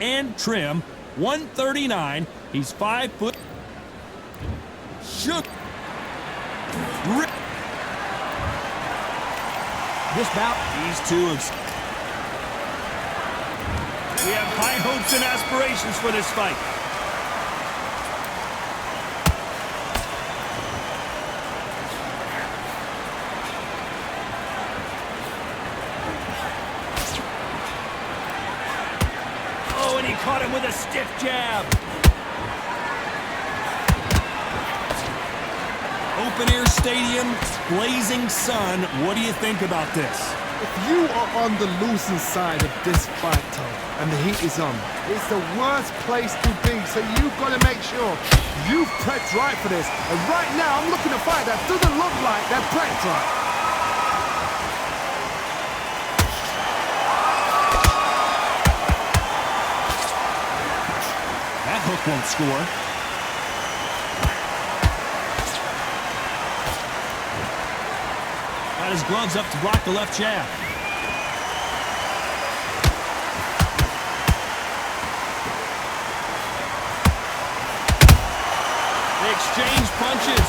and trim. 139. He's 5 foot. Shook. This bout, these two have... We have high hopes and aspirations for this fight. Oh, and he caught him with a stiff jab. Open-air stadium, blazing sun. What do you think about this? If you are on the losing side of this fight, Tom, and the heat is on, it's the worst place to be, so you've got to make sure you've prepped right for this. And right now, I'm looking at a fight that doesn't look like they're prepped right. That hook won't score. Got his gloves up to block the left jab. They exchange punches.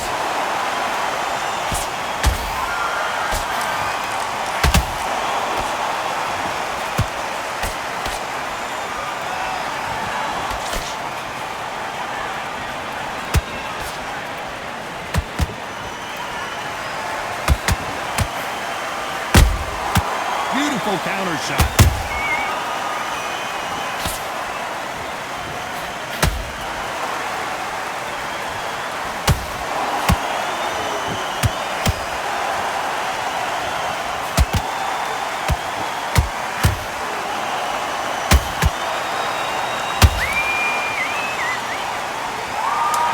Beautiful counter shot.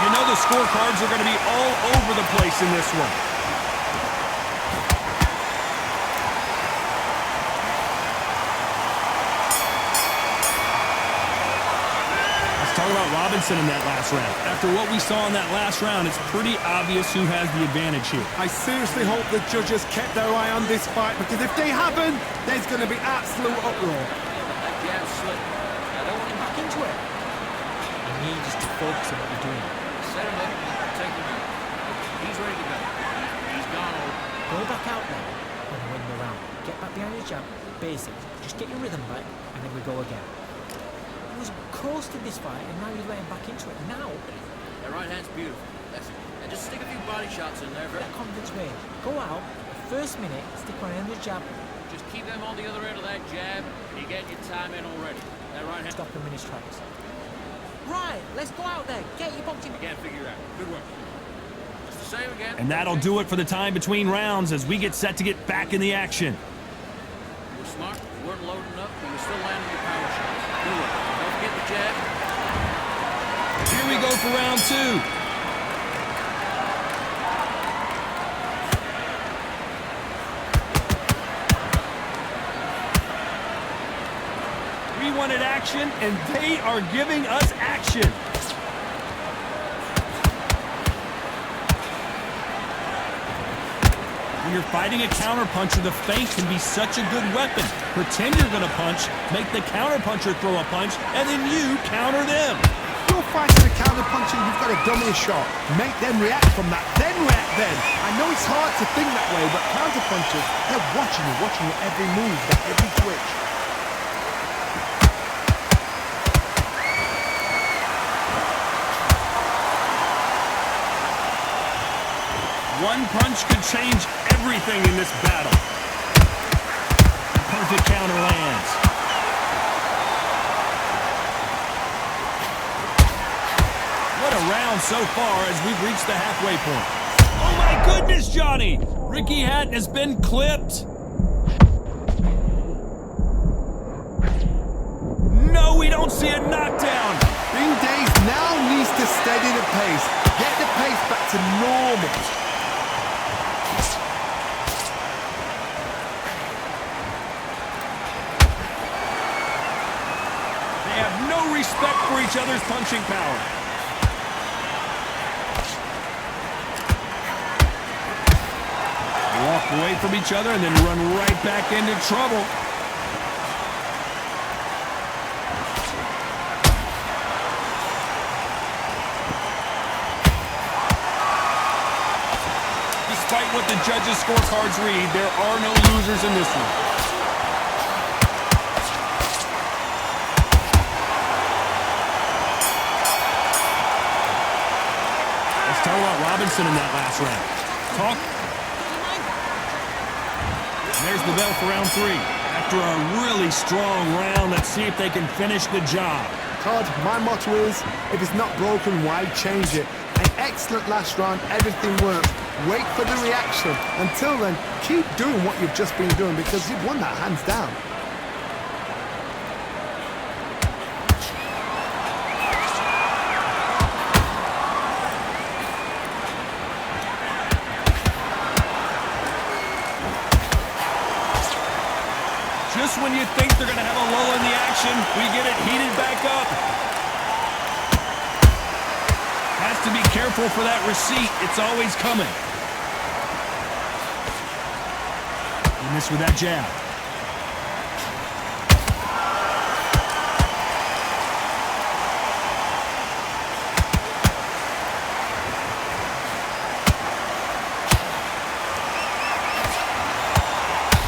You know the scorecards are going to be all over the place in this one. Talk about Robinson in that last round. After what we saw in that last round, it's pretty obvious who has the advantage here. I seriously hope the judges kept their eye on this fight, because if they haven't, there's going to be absolute uproar. that jab slip. I don't want him back into it. You need just to focus on what you're doing. Set him up, take him out. He's ready to go. He's gone over. Go back out there and win the round. Get back behind your jab. Basic. Just get your rhythm back, and then we go again. He was close to this fight, and now you're letting back into it. Now, that right hand's beautiful. That's it. And just stick a few body shots in there. that confidence range. Go out, the first minute, stick one end of the jab. Just keep them on the other end of that jab, and you're getting your time in already. That right hand. Stop him in his tracks. Right, let's go out there. Get your boxing. Again, figure out. Good work. Just the same again. And that'll do it for the time between rounds as we get set to get back in the action. You were smart. You weren't loading up, but you're still landing your power shots. Good work. Don't forget the jab. Here we go for round two. We wanted action, and they are giving us action. When you're fighting a counterpuncher, the feint can be such a good weapon. Pretend you're going to punch, make the counterpuncher throw a punch, and then you counter them. You're fighting a counterpuncher, you've got to dummy a shot. Make them react from that, then react then. I know it's hard to think that way, but counterpunchers, they're watching your every move, every twitch. One punch could change everything in this battle. Perfect counter lands. What a round so far as we've reached the halfway point. Oh my goodness, Johnny! Ricky Hatton has been clipped. No, we don't see a knockdown. Bing Days now needs to steady the pace. Get the pace back to normal. Respect for each other's punching power. Walk away from each other and then run right back into trouble. what the judges' scorecards read. There are no losers in this one. Let's tell about Robinson in that last round. Talk. And there's the bell for round 3. After a really strong round, let's see if they can finish the job. Todd, my motto is, if it's not broken, why change it? An excellent last round, everything works. Wait for the reaction. Until then, keep doing what you've just been doing because you've won that hands down. Just when you think they're going to have a lull in the action, we get it heated back up. Has to be careful for that receipt. It's always coming. He missed with that jab.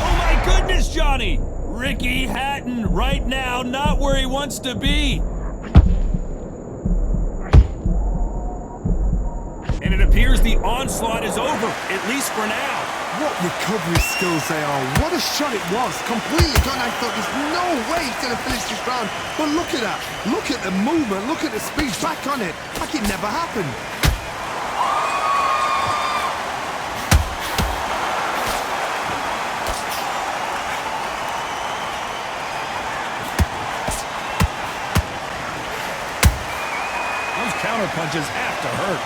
Oh my goodness, Johnny! Ricky Hatton right now not where he wants to be. And it appears the onslaught is over, at least for now. What recovery skills they are. What a shot it was. Completely gone. I thought there's no way he's going to finish this round. But look at that. Look at the movement. Look at the speed. Back on it. Like it never happened. Those counter punches have to hurt.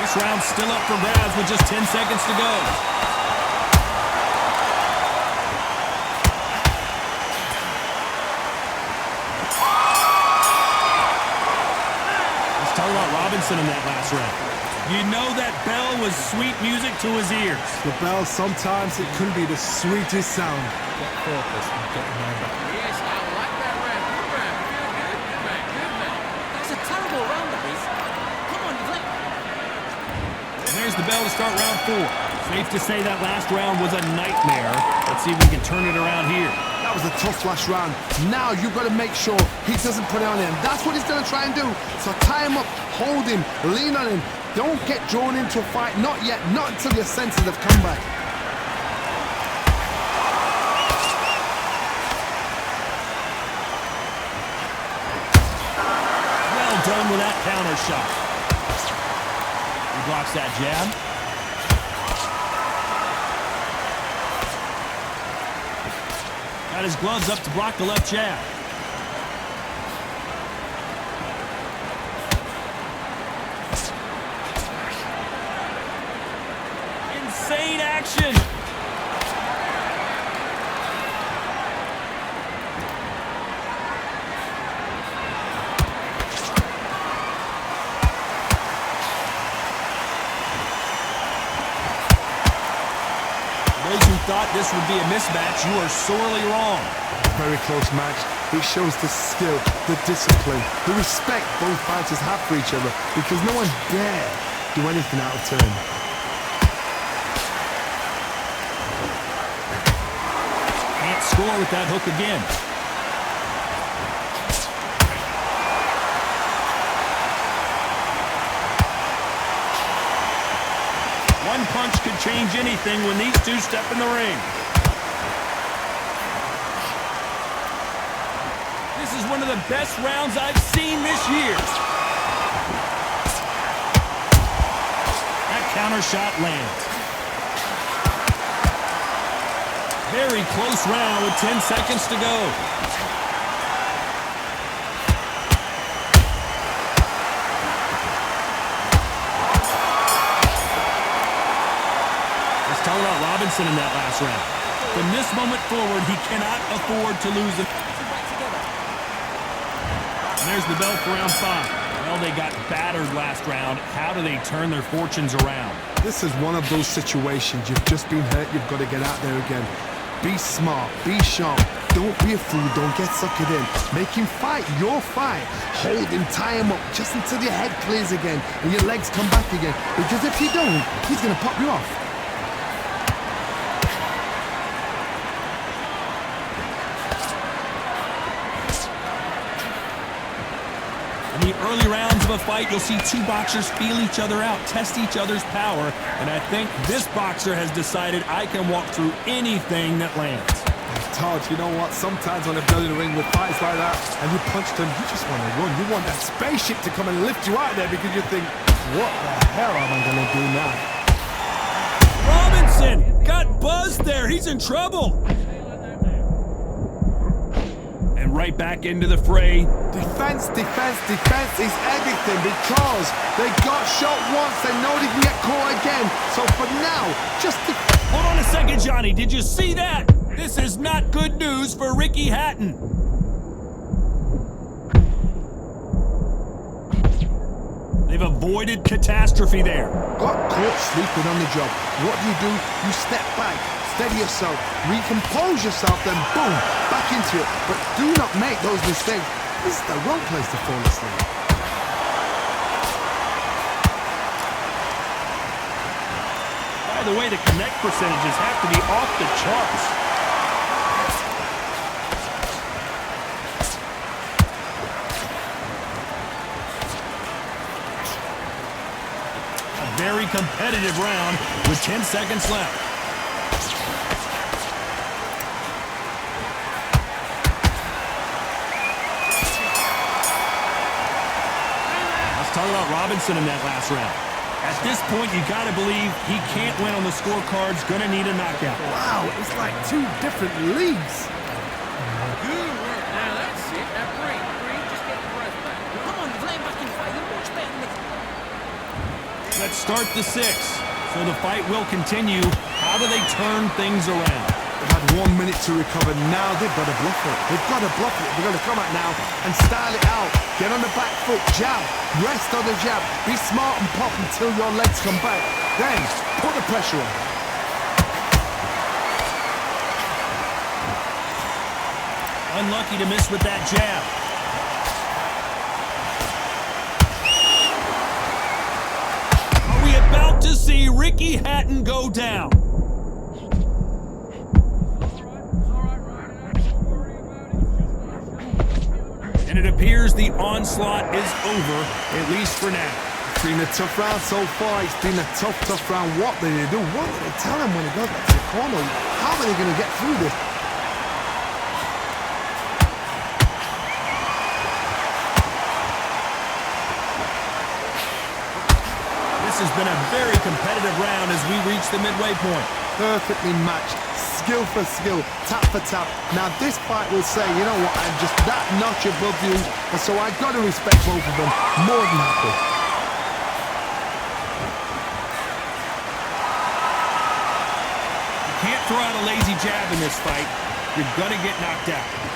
This round's still up for grabs with just 10 seconds to go. Let's talk about Robinson in that last round. You know that bell was sweet music to his ears. The bell, sometimes it can be the sweetest sound. Get focused and get your mind back. Yes, I like that round. Good round. Feel good. Good man. Good man. That's a terrible round, that is. Come on, you've let... And there's the bell to start round 4. Safe to say that last round was a nightmare. Let's see if we can turn it around here. That was a tough last round. Now you've got to make sure he doesn't put it on him. That's what he's going to try and do. So tie him up, hold him, lean on him. Don't get drawn into a fight. Not yet. Not until your senses have come back. Well done with that counter shot. He blocks that jab. Got his gloves up to block the left jab. Insane action. Those who thought this would be a mismatch, you are sorely wrong. Very close match. It shows the skill, the discipline, the respect both fighters have for each other because no one dare do anything out of turn. Can't score with that hook again. One punch could change anything when these two step in the ring. This is one of the best rounds I've seen this year. That counter shot lands. Very close round with 10 seconds to go. Let's talk about Robinson in that last round. From this moment forward, he cannot afford to lose it. And there's the bell for round 5. Well, they got battered last round. How do they turn their fortunes around? This is one of those situations. You've just been hurt. You've got to get out there again. Be smart. Be sharp. Don't be a fool. Don't get suckered in. Make him fight your fight. Hold him, tie him up just until your head clears again and your legs come back again. Because if you don't, he's going to pop you off. In the early rounds of a fight, you'll see two boxers feel each other out, test each other's power, and I think this boxer has decided I can walk through anything that lands. Todd, you know what? Sometimes when I've done in the ring with fights like that, and you punched him, you just want to run. You want that spaceship to come and lift you out there because you think, what the hell am I going to do now? Robinson got buzzed there. He's in trouble. And right back into the fray. Defense, defense, defense is everything because they got shot once. They know they can get caught again. So for now, just hold on a second, Johnny. Did you see that? This is not good news for Ricky Hatton. They've avoided catastrophe there. Got caught sleeping on the job. What do? You step back, steady yourself, recompose yourself, then boom, back into it. But do not make those mistakes. This is the wrong place to fall asleep. By the way, the connect percentages have to be off the charts. Very competitive round with 10 seconds left. Let's talk about Robinson in that last round. At this point, you got to believe he can't win on the scorecards, gonna need a knockout. Wow, it's like two different leagues. Good work. Now that's it. Now breathe. Just get the breath back. Come on, you've laid back in fight. You're much better than Let's start the sixth. So the fight will continue. How do they turn things around? They've had 1 minute to recover. Now they've got to bluff it. They've got to bluff it. They've got to come out now and style it out. Get on the back foot, jab, rest on the jab. Be smart and pop until your legs come back. Then put the pressure on. Unlucky to miss with that jab. About to see Ricky Hatton go down. And it appears the onslaught is over, at least for now. It's been a tough round so far. It's been a tough round. What do they do? What do they tell him when he goes back to the corner? How are they going to get through this? This has been a very competitive round as we reach the midway point. Perfectly matched, skill for skill, tap for tap. Now this fight will say, you know what, I'm just that notch above you, and so I've got to respect both of them. More than happy. You can't throw out a lazy jab in this fight. You're gonna get knocked out.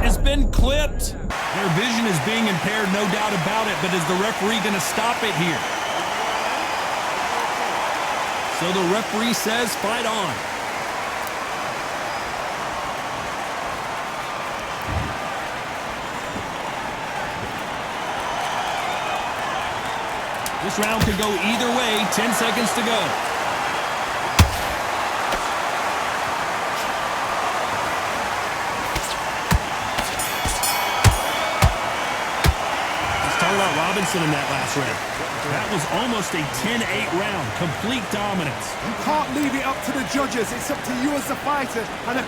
Has been clipped. Their vision is being impaired, no doubt about it, but is the referee going to stop it here? So the referee says fight on. This round could go either way. 10 seconds to go. About Robinson in that last round. That was almost a 10-8 round. Complete dominance. You can't leave it up to the judges. It's up to you as the fighter. And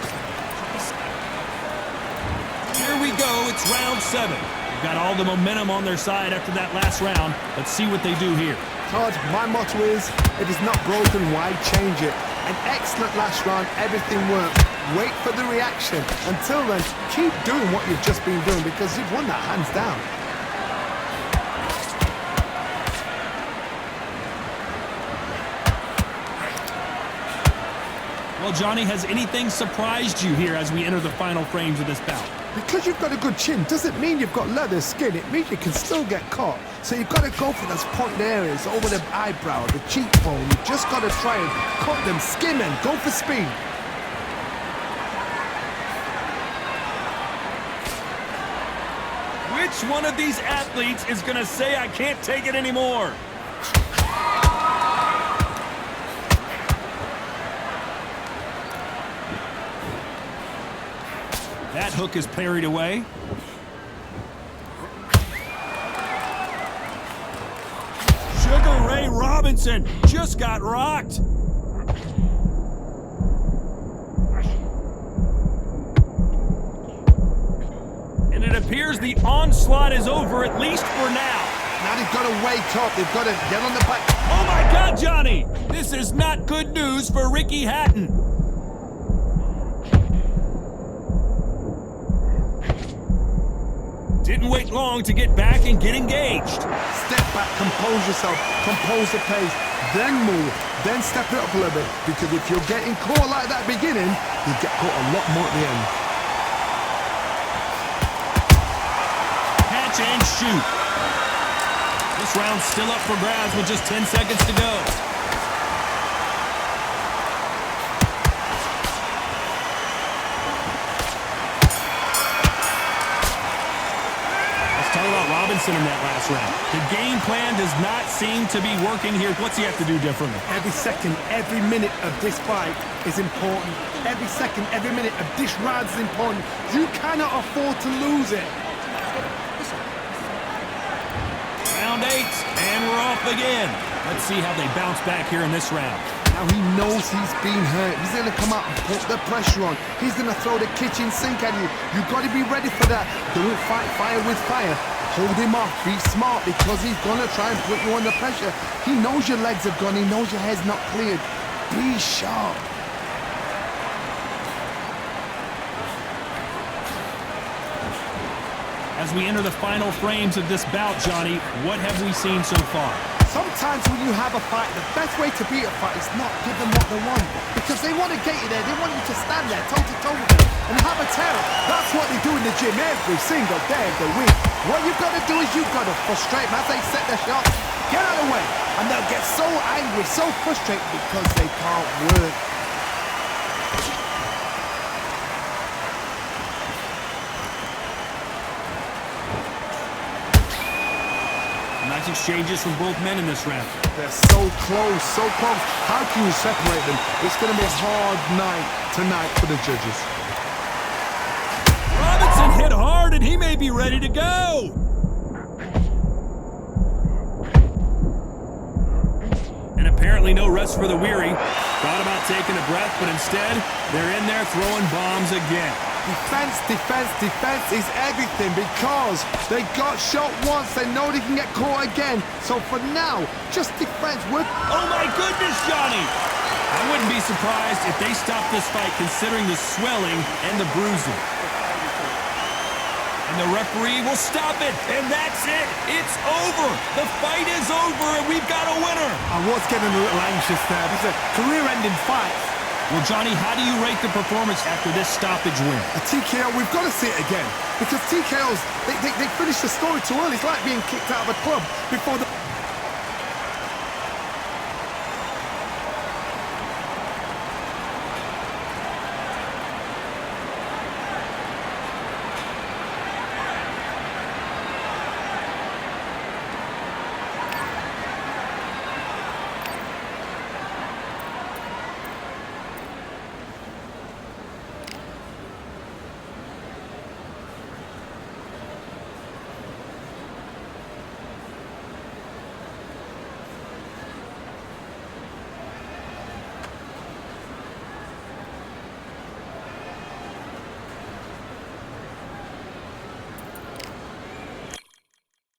here we go. It's round 7. They've got all the momentum on their side after that last round. Let's see what they do here. Todd, my motto is, if it's not broken, why change it? An excellent last round. Everything worked. Wait for the reaction. Until then, keep doing what you've just been doing because you've won that hands down. Well, Johnny, has anything surprised you here as we enter the final frames of this bout? Because you've got a good chin doesn't mean you've got leather skin. It means you can still get caught. So you've got to go for those point areas over the eyebrow, the cheekbone. You've just got to try and cut them, skim them, go for speed. Which one of these athletes is going to say I can't take it anymore? That hook is parried away. Sugar Ray Robinson just got rocked. And it appears the onslaught is over, at least for now. Now they've got to wake up. They've got to get on the back. Oh my God, Johnny! This is not good news for Ricky Hatton. Didn't wait long to get back and get engaged. Step back, compose yourself, compose the pace, then move, then step it up a little bit. Because if you're getting caught like that beginning, you get caught a lot more at the end. Catch and shoot. This round's still up for grabs with just 10 seconds to go. Let's talk about Robinson in that last round. The game plan does not seem to be working here. What's he have to do differently? Every second, every minute of this fight is important. Every second, every minute of this round is important. You cannot afford to lose it. Round 8, and we're off again. Let's see how they bounce back here in this round. Now he knows he's been hurt. He's going to come out and put the pressure on. He's going to throw the kitchen sink at you. You've got to be ready for that. Don't fight fire with fire. Hold him off. Be smart because he's going to try and put you under pressure. He knows your legs are gone. He knows your head's not cleared. Be sharp. As we enter the final frames of this bout, Johnny, what have we seen so far? Sometimes when you have a fight, the best way to beat a fight is not give them what they want. Because they want to get you there. They want you to stand there toe-to-toe with them and have a terror. That's what they do in the gym every single day of the week. What you've got to do is you've got to frustrate them as they set their shots. Get out of the way. And they'll get so angry, so frustrated because they can't work. Nice exchanges from both men in this round. They're so close, so close. How can you separate them? It's going to be a hard night tonight for the judges. Robinson hit hard, and he may be ready to go. And apparently no rest for the weary. Thought about taking a breath, but instead, they're in there throwing bombs again. Defense, defense, defense is everything because they got shot once. They know they can get caught again. So for now, just defense. Oh my goodness, Johnny! I wouldn't be surprised if they stop this fight considering the swelling and the bruising. And the referee will stop it, and that's it. It's over. The fight is over, and we've got a winner. I was getting a little anxious there. This is a career-ending fight. Well, Johnny, how do you rate the performance after this stoppage win? A TKO, we've got to see it again. Because TKOs, they finish the story too early. It's like being kicked out of a club before the